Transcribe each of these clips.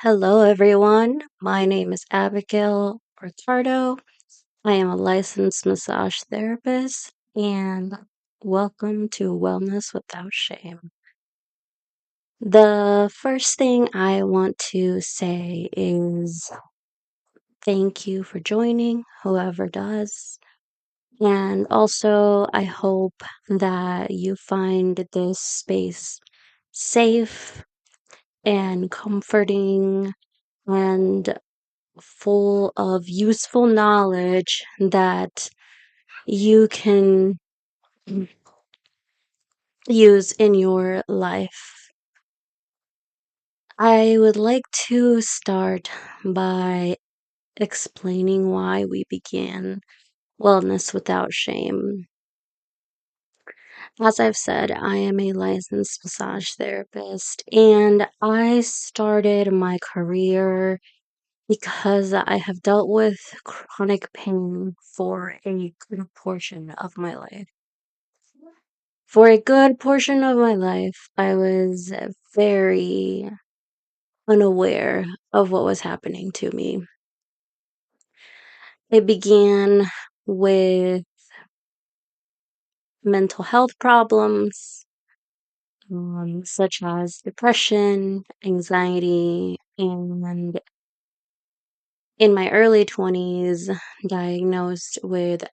Hello, everyone. My name is Abigail Ricardo. I am a licensed massage therapist, and welcome to Wellness Without Shame. The first thing I want to say is thank you for joining, whoever does. And also, I hope that you find this space safe and comforting and full of useful knowledge that you can use in your life. I would like to start by explaining why we began Wellness Without Shame. As I've said, I am a licensed massage therapist, and I started my career because I have dealt with chronic pain for a good portion of my life. For a good portion of my life, I was very unaware of what was happening to me. It began with mental health problems, such as depression, anxiety, and in my early 20s, diagnosed with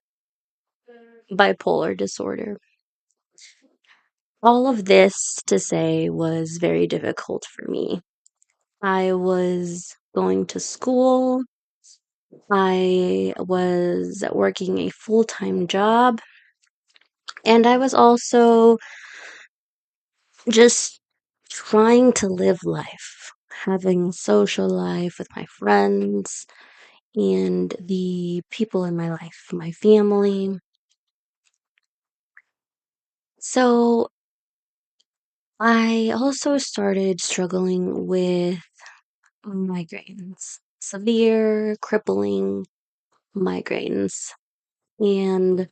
bipolar disorder. All of this to say was very difficult for me. I was going to school. I was working a full time job. And I was also just trying to live life, having a social life with my friends and the people in my life, my family. So I also started struggling with migraines, severe, crippling migraines. And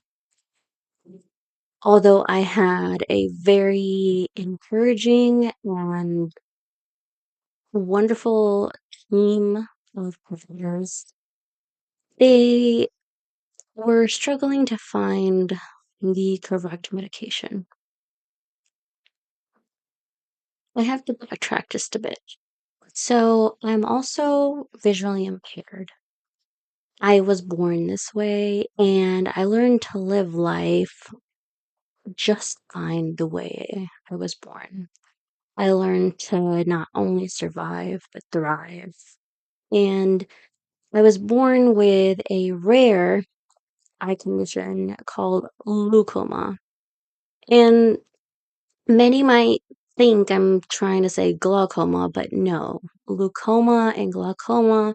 although I had a very encouraging and wonderful team of providers, they were struggling to find the correct medication. I have to backtrack just a bit. So, I'm also visually impaired. I was born this way, and I learned to live life just fine the way I was born. I learned to not only survive, but thrive. And I was born with a rare eye condition called glaucoma. And many might think I'm trying to say glaucoma, but no. Glaucoma and glaucoma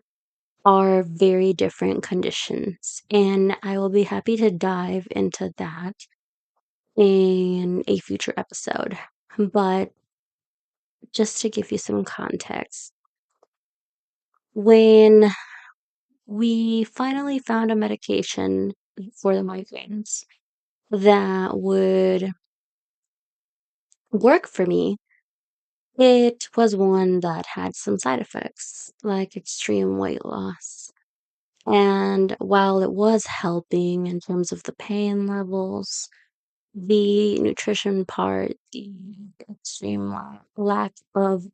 are very different conditions. And I will be happy to dive into that in a future episode. But just to give you some context, when we finally found a medication for the migraines that would work for me, it was one that had some side effects, like extreme weight loss. And while it was helping in terms of the pain levels, the nutrition part, the extreme lack of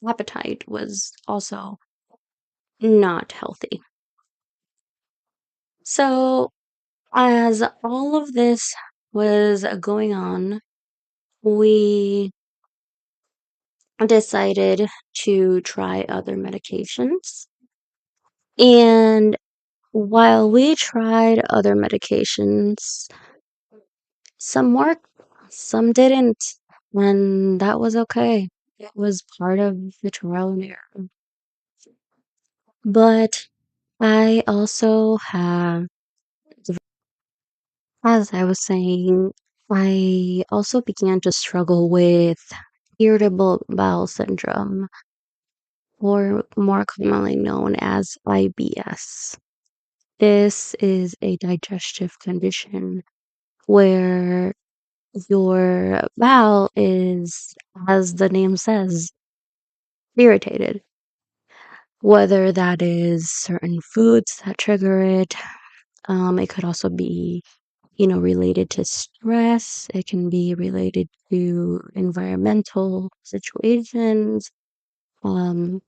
appetite was also not healthy. So, as all of this was going on, we decided to try other medications. And while we tried other medications, some worked, some didn't, and that was okay. It was part of the trial and error. But I also have, as I was saying, I also began to struggle with irritable bowel syndrome, or more commonly known as IBS. This is a digestive condition where your bowel is, as the name says, irritated. whether that is certain foods that trigger it. It could also be, related to stress. It can be related to environmental situations. Um,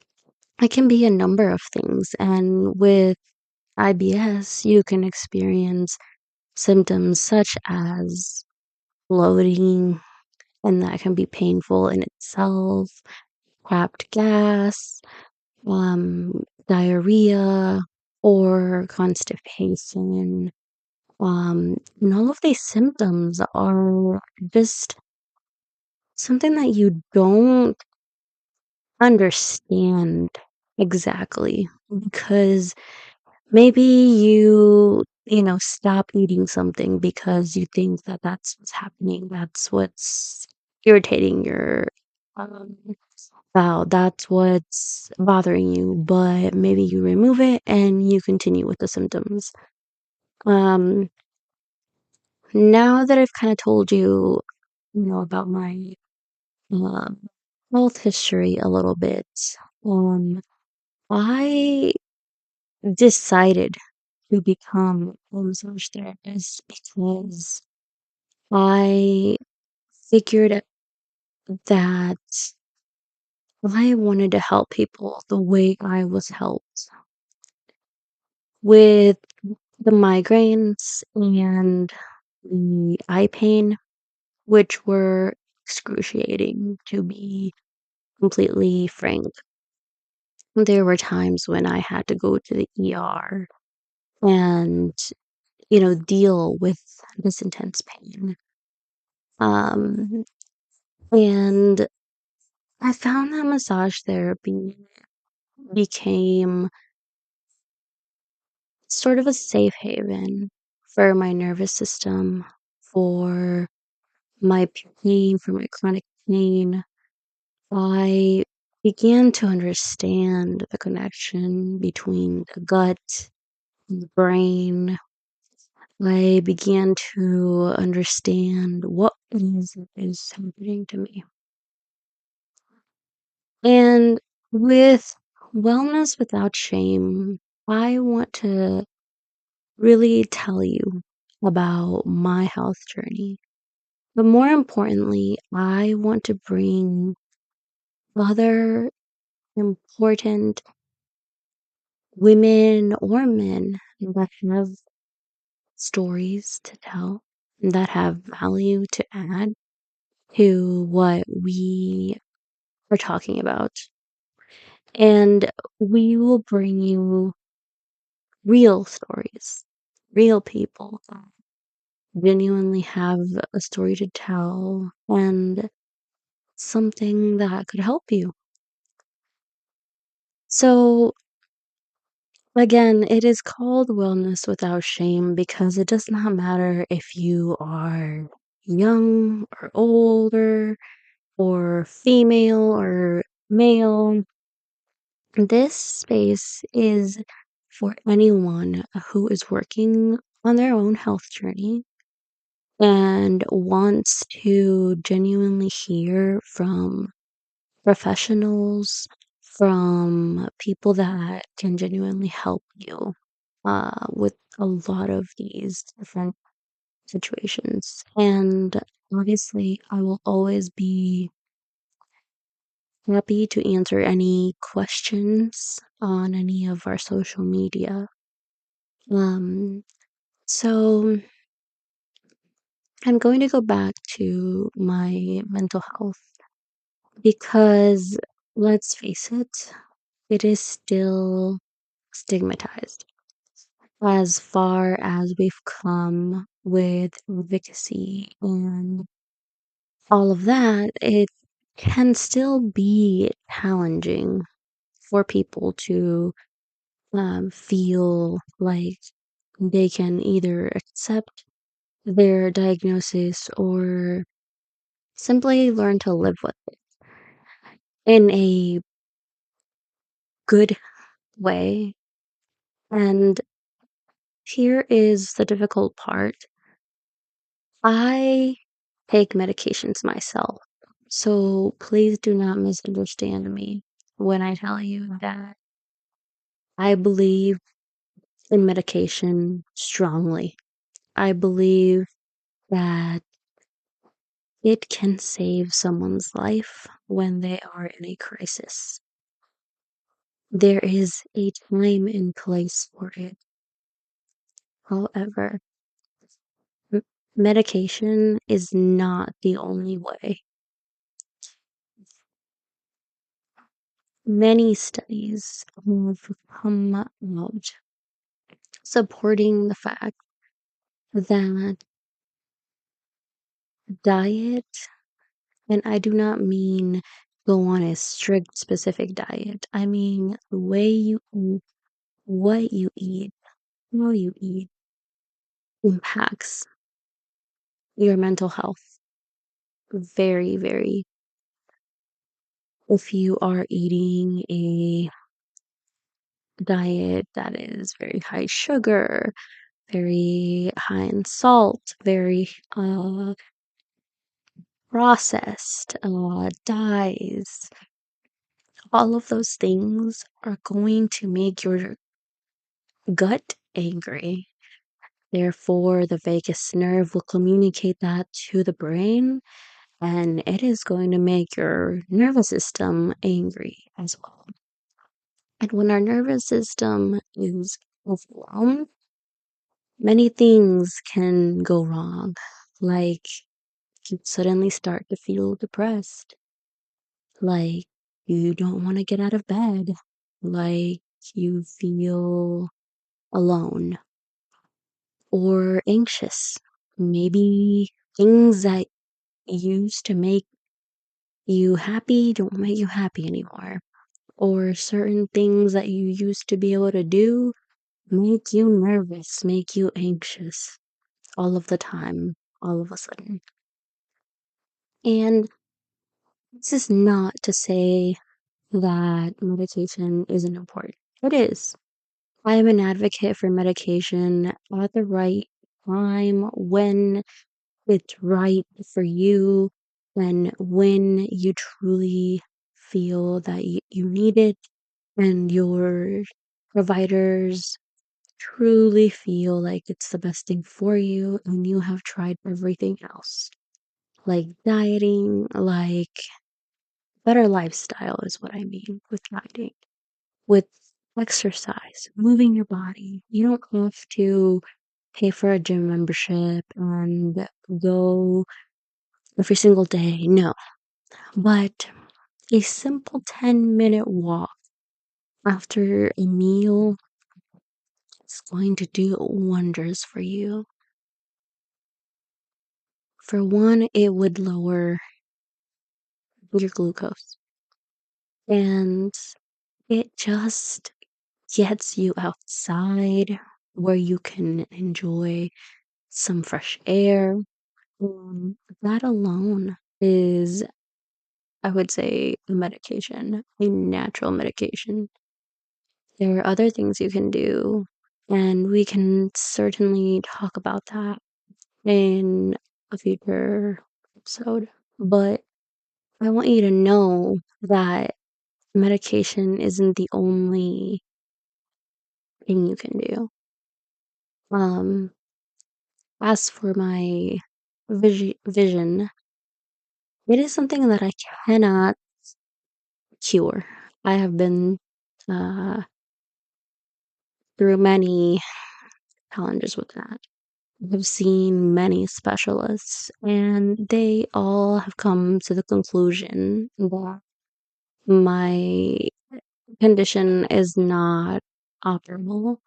it can be a number of things. And with IBS, you can experience symptoms such as bloating, and that can be painful in itself, trapped gas, diarrhea, or constipation. And all of these symptoms are just something that you don't understand exactly because maybe you stop eating something because you think that that's what's happening. That's what's irritating your um, bowel. That's what's bothering you. But maybe you remove it and you continue with the symptoms. Um, Now that I've kind of told you, about my um, health history a little bit, um, I decided to become a massage therapist because I figured that I wanted to help people the way I was helped with the migraines and the eye pain, which were excruciating to be completely frank. There were times when I had to go to the ER and, deal with this intense pain. Um, and I found that massage therapy became sort of a safe haven for my nervous system, for my pain, for my chronic pain. I began to understand the connection between the gut and the brain. I began to understand what it is happening to me. And with Wellness Without Shame, I want to really tell you about my health journey. But more importantly, I want to bring other important women or men that have stories to tell, that have value to add to what we are talking about. And we will bring you real stories, real people that genuinely have a story to tell and something that could help you. So, again, it is called Wellness Without Shame because it does not matter if you are young or older or female or male. This space is for anyone who is working on their own health journey and wants to genuinely hear from professionals, from people that can genuinely help you with a lot of these different situations. And obviously, I will always be happy to answer any questions on any of our social media. Um, so I'm going to go back to my mental health because let's face it, it is still stigmatized. As far as we've come with advocacy and all of that, it can still be challenging for people to feel like they can either accept their diagnosis or simply learn to live with it in a good way. And here is the difficult part. I take medications myself. So please do not misunderstand me when I tell you that I believe in medication strongly. I believe that it can save someone's life when they are in a crisis. There is a time and place for it. However, m- medication is not the only way. Many studies have come out supporting the fact that diet, and I do not mean go on a strict specific diet. I mean the way you eat, what you eat, how you eat impacts your mental health very, very. If you are eating a diet that is very high sugar, very high in salt, very processed, dyes, all of those things are going to make your gut angry. Therefore, the vagus nerve will communicate that to the brain, and it is going to make your nervous system angry as well. And when our nervous system is overwhelmed, many things can go wrong. Like you suddenly start to feel depressed. Like you don't want to get out of bed. Like you feel alone or anxious. Maybe things that used to make you happy don't make you happy anymore. Or certain things that you used to be able to do make you nervous, make you anxious all of the time, all of a sudden. And this is not to say that medication isn't important. It is. I am an advocate for medication at the right time when it's right for you and when you truly feel that you need it and your providers truly feel like it's the best thing for you and you have tried everything else. Like dieting, like better lifestyle is what I mean with dieting. With exercise, moving your body. You don't have to pay for a gym membership and go every single day. No. But a simple 10-minute walk after a meal is going to do wonders for you. For one, it would lower your glucose and it just gets you outside where you can enjoy some fresh air. That alone is, I would say, a medication, a natural medication. There are other things you can do, and we can certainly talk about that in a future episode. But I want you to know that medication isn't the only thing you can do. Um, as for my vision, it is something that I cannot cure. I have been uh, through many challenges with that. I've seen many specialists, and they all have come to the conclusion that my condition is not operable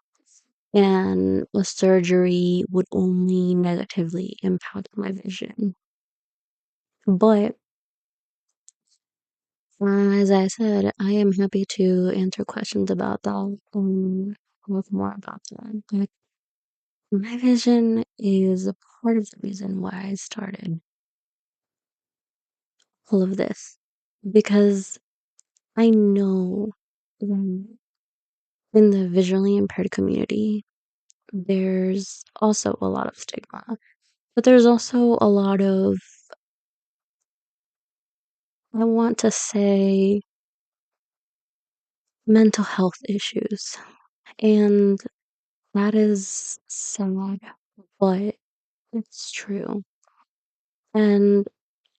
and a surgery would only negatively impact my vision. But as I said, I am happy to answer questions about that and talk more about that. But my vision is a part of the reason why I started all of this because I know that in the visually impaired community, there's also a lot of stigma, but there's also a lot of, I want to say, mental health issues. And that is sad, but it's true. And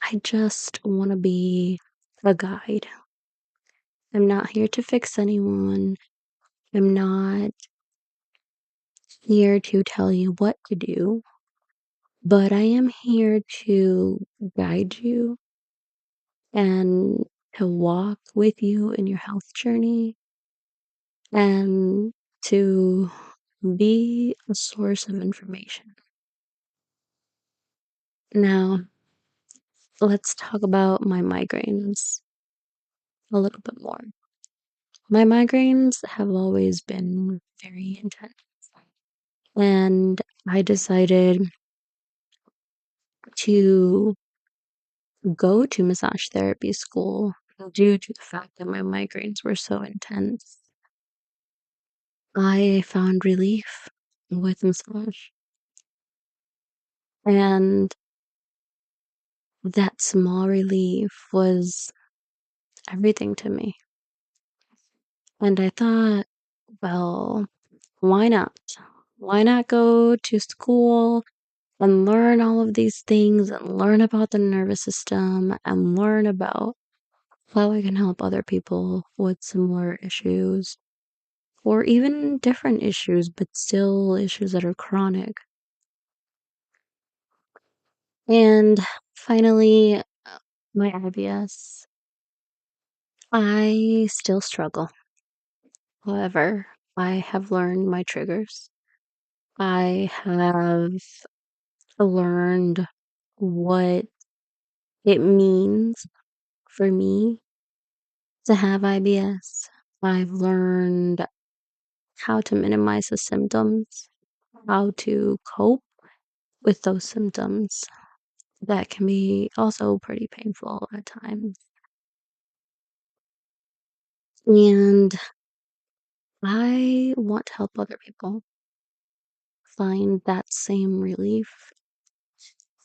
I just want to be a guide. I'm not here to fix anyone. I'm not here to tell you what to do, but I am here to guide you and to walk with you in your health journey and to be a source of information. Now, let's talk about my migraines a little bit more. My migraines have always been very intense, and I decided to go to massage therapy school due to the fact that my migraines were so intense. I found relief with massage, and that small relief was everything to me. And I thought, well, why not? Why not go to school and learn all of these things and learn about the nervous system and learn about how I can help other people with similar issues or even different issues, but still issues that are chronic. And finally, my IBS. I still struggle. However, I have learned my triggers. I have learned what it means for me to have IBS. I've learned how to minimize the symptoms, how to cope with those symptoms that can be also pretty painful at times. And I want to help other people find that same relief,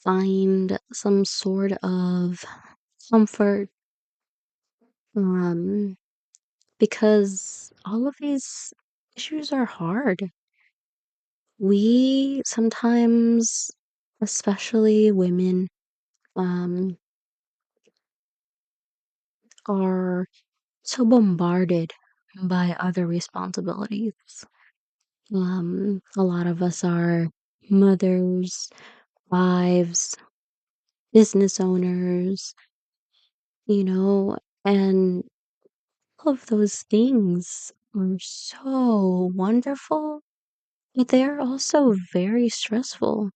find some sort of comfort, um, because all of these issues are hard. We sometimes, especially women, um, are so bombarded by other responsibilities. A lot of us are mothers, wives, business owners, you know, and all of those things are so wonderful, but they're also very stressful.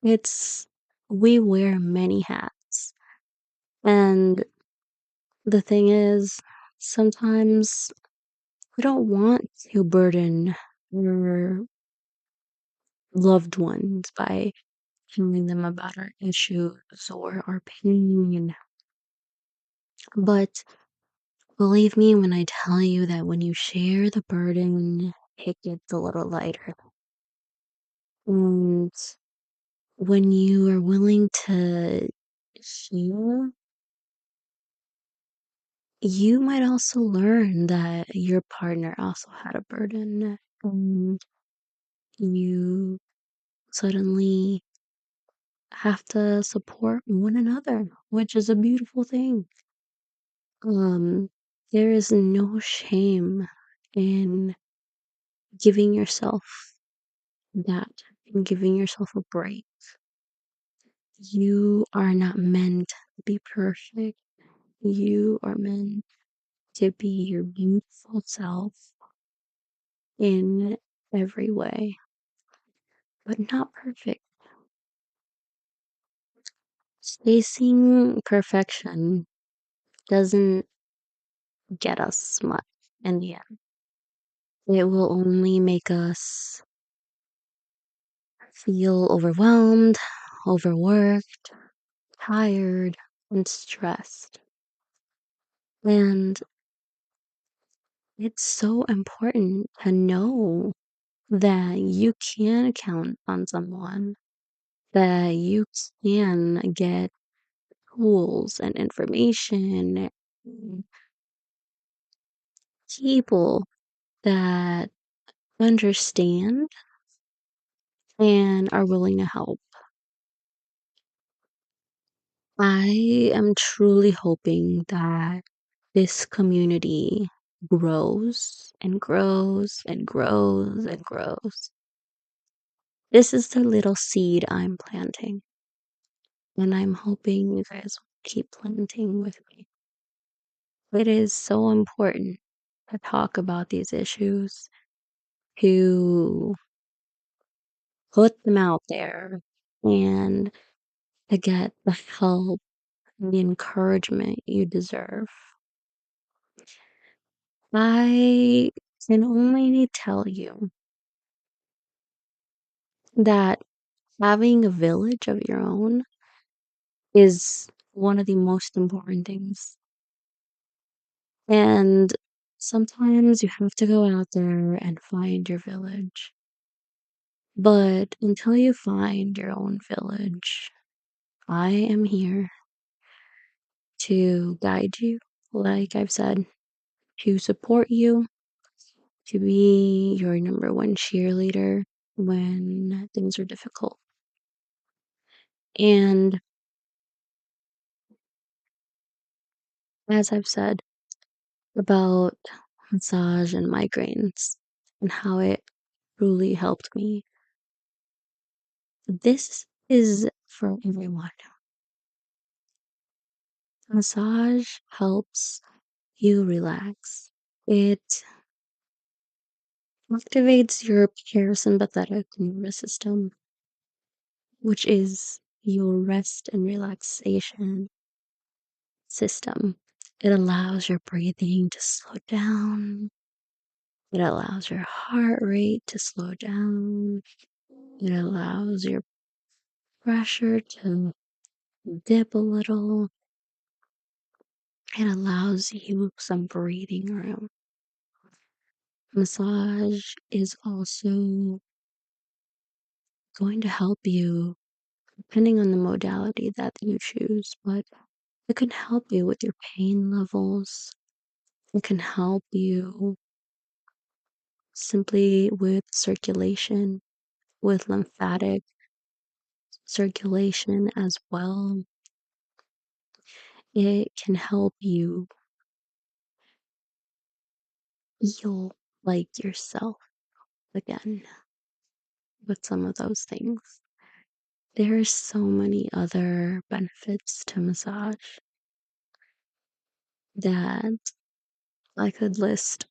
It's, we wear many hats. And the thing is, sometimes we don't want to burden our loved ones by telling them about our issues or our pain. But believe me when I tell you that when you share the burden, it gets a little lighter. And when you are willing to share, you might also learn that your partner also had a burden. And you suddenly have to support one another, which is a beautiful thing. Um, there is no shame in giving yourself that and giving yourself a break. You are not meant to be perfect. You are meant to be your beautiful self in every way, but not perfect. Chasing perfection doesn't get us much in the end. It will only make us feel overwhelmed, overworked, tired, and stressed. And it's so important to know that you can count on someone, that you can get tools and information, and people that understand and are willing to help. I am truly hoping that this community grows and grows and grows and grows. This is the little seed I'm planting, and I'm hoping you guys will keep planting with me. It is so important to talk about these issues, to put them out there, and to get the help and the encouragement you deserve. I can only tell you that having a village of your own is one of the most important things. And sometimes you have to go out there and find your village. But until you find your own village, I am here to guide you, like I've said, to support you, to be your number one cheerleader when things are difficult. And as I've said about massage and migraines and how it truly helped me, this is for everyone. Massage helps you relax. It activates your parasympathetic nervous system, which is your rest and relaxation system. It allows your breathing to slow down. It allows your heart rate to slow down. It allows your pressure to dip a little. It allows you some breathing room. Massage is also going to help you, depending on the modality that you choose, but it can help you with your pain levels. It can help you simply with circulation, with lymphatic circulation as well. It can help you feel like yourself again with some of those things. There's so many other benefits to massage that I could list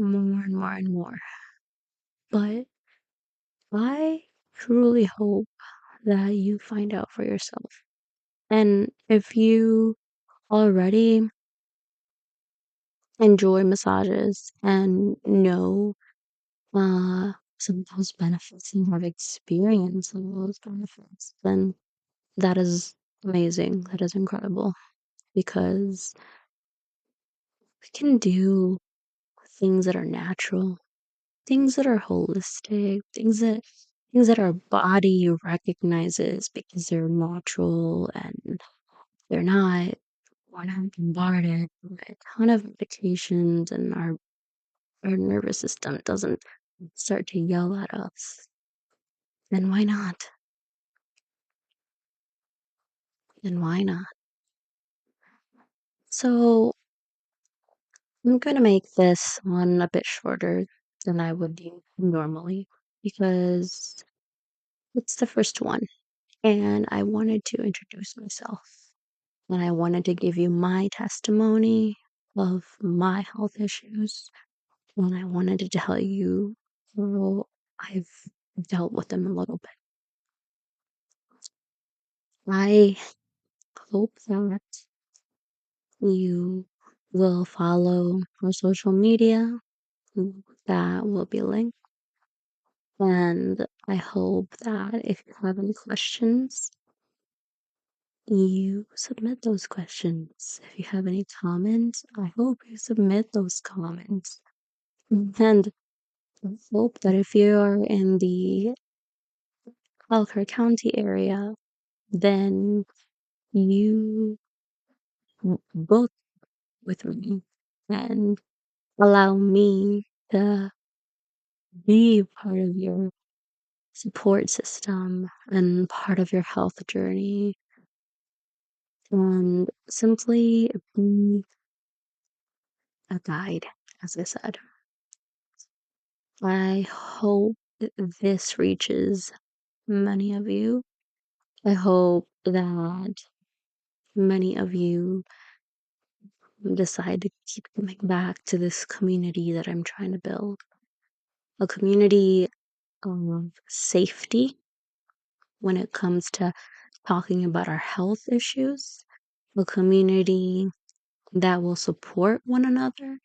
more and more and more. But I truly hope that you find out for yourself. And if you already enjoy massages and know some of those benefits and have experienced some of those benefits, then that is amazing. That is incredible because we can do things that are natural, things that are holistic, things that our body recognizes because they're natural and they're not we're not bombarded with a ton of medications and our nervous system doesn't start to yell at us. Then why not? Then why not? So I'm gonna make this one a bit shorter than I would do normally because it's the first one. And I wanted to introduce myself. And I wanted to give you my testimony of my health issues. And I wanted to tell you how I've dealt with them a little bit. I hope that you will follow our social media that will be linked. And I hope that if you have any questions, you submit those questions. If you have any comments, I hope you submit those comments. And I hope that if you are in the Elkhart County area, then you book with me and allow me to be part of your support system and part of your health journey, and simply be a guide, as I said. I hope that this reaches many of you. I hope that many of you decide to keep coming back to this community that I'm trying to build. A community of safety when it comes to talking about our health issues, a community that will support one another,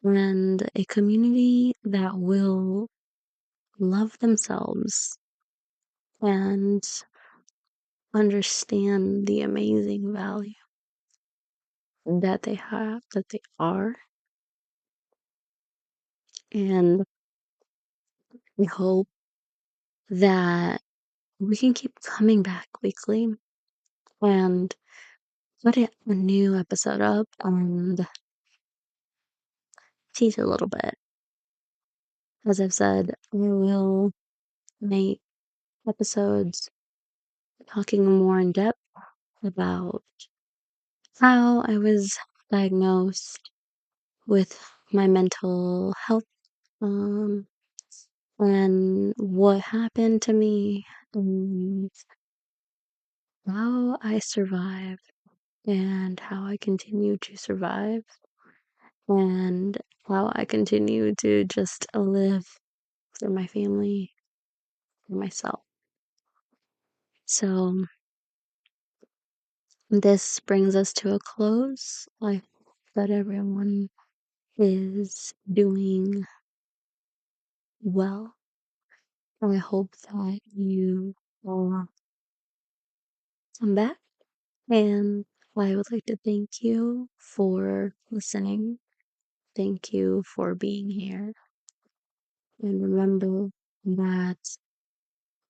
and a community that will love themselves and understand the amazing value that they have, that they are. And we hope that we can keep coming back weekly and put a new episode up and teach a little bit. As I've said, I will make episodes talking more in depth about how I was diagnosed with my mental health, um, and what happened to me, and how I survived, and how I continue to survive, and how I continue to just live for my family, for myself. So, this brings us to a close. I hope that everyone is doing well. I hope that you will come back. And I would like to thank you for listening. Thank you for being here. And remember that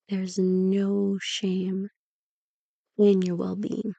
there's no shame in your well being.